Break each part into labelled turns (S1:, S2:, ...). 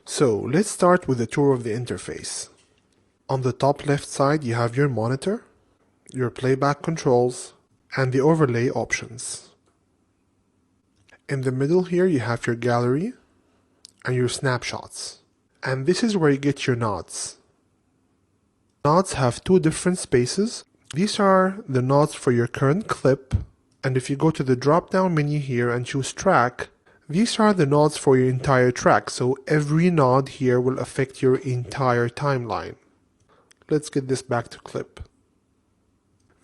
S1: So let's start with a tour of the interface. On the top left side you have your monitor, your playback controls, and the overlay options. In the middle here you have your gallery and your snapshots. And this is where you get your nods. Nods have two different spaces. These are the nods for your current clip, and if you go to the drop down menu here and choose track, these are the nods for your entire track, so every nod here will affect your entire timeline. Let's get this back to clip.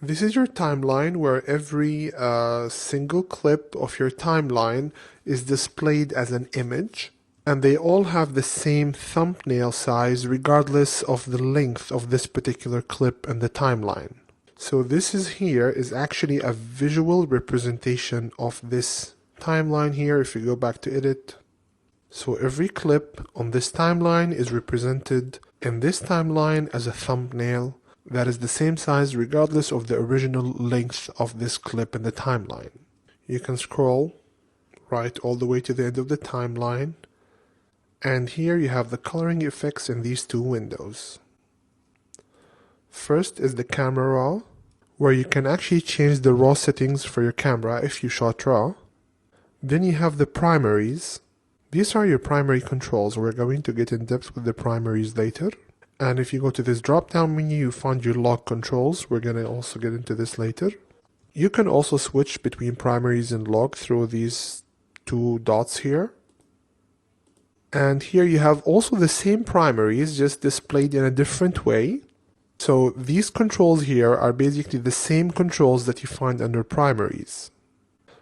S1: This is your timeline where every single clip of your timeline is displayed as an image, and they all have the same thumbnail size regardless of the length of this particular clip and the timeline. So this is actually a visual representation of this timeline here. If you go back to edit, so every clip on this timeline is represented in this timeline as a thumbnail that is the same size regardless of the original length of this clip in the timeline. You can scroll right all the way to the end of the timeline, and here you have the coloring effects in these two windows. First is the camera raw, where you can actually change the raw settings for your camera if you shot raw. Then you have the primaries. These are your primary controls. We're going to get in depth with the primaries later. And if you go to this drop down menu, you find your log controls. We're going to also get into this later. You can also switch between primaries and log through these two dots here. And here you have also the same primaries, just displayed in a different way. So these controls here are basically the same controls that you find under primaries.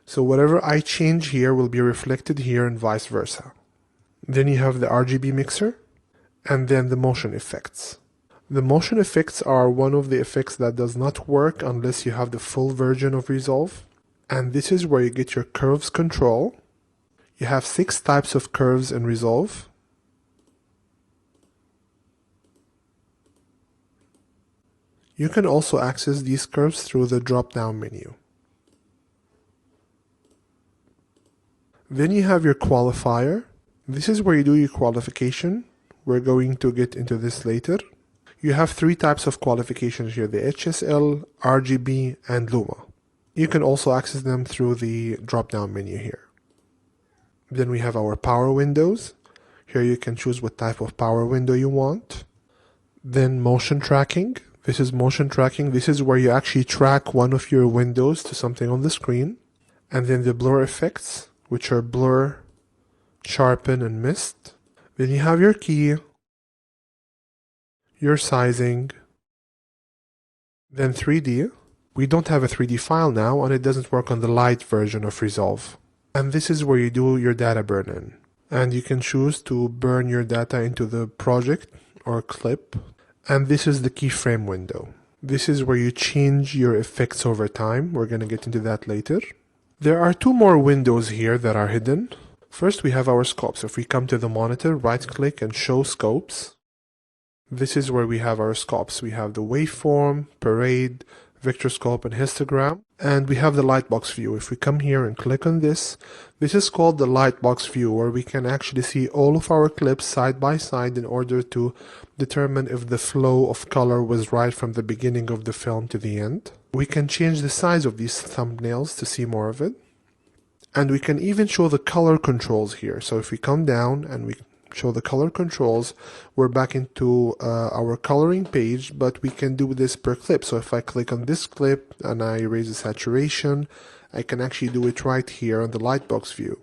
S1: So whatever I change here will be reflected here and vice versa. Then you have the RGB mixer, and then the motion effects. The motion effects are one of the effects that does not work unless you have the full version of Resolve. And this is where you get your curves control. You have 6 types of curves in Resolve. You can also access these curves through the drop-down menu. Then you have your qualifier. This is where you do your qualification. We're going to get into this later. You have 3 types of qualifications here, the HSL, RGB, and Luma. You can also access them through the drop-down menu here. Then we have our power windows. Here you can choose what type of power window you want. Then motion tracking. This is motion tracking. This is where you actually track one of your windows to something on the screen. And then the blur effects, which are blur, sharpen, and mist. Then you have your key, your sizing, then 3D. We don't have a 3D file now, and it doesn't work on the light version of Resolve. And this is where you do your data burn-in. And you can choose to burn your data into the project or clip. And this is the keyframe window. This is where you change your effects over time. We're going to get into that later. There are 2 more windows here that are hidden. First, we have our scopes. If we come to the monitor, right-click and show scopes. This is where we have our scopes. We have the waveform, parade, vector scope, and histogram. And we have the lightbox view. If we come here and click on this, this is called the lightbox view, where we can actually see all of our clips side by side in order to determine if the flow of color was right from the beginning of the film to the end. We can change the size of these thumbnails to see more of it. And we can even show the color controls here. So if we come down and we show the color controls, we're back into our coloring page, but we can do this per clip. So if I click on this clip and I raise the saturation, I can actually do it right here on the lightbox view.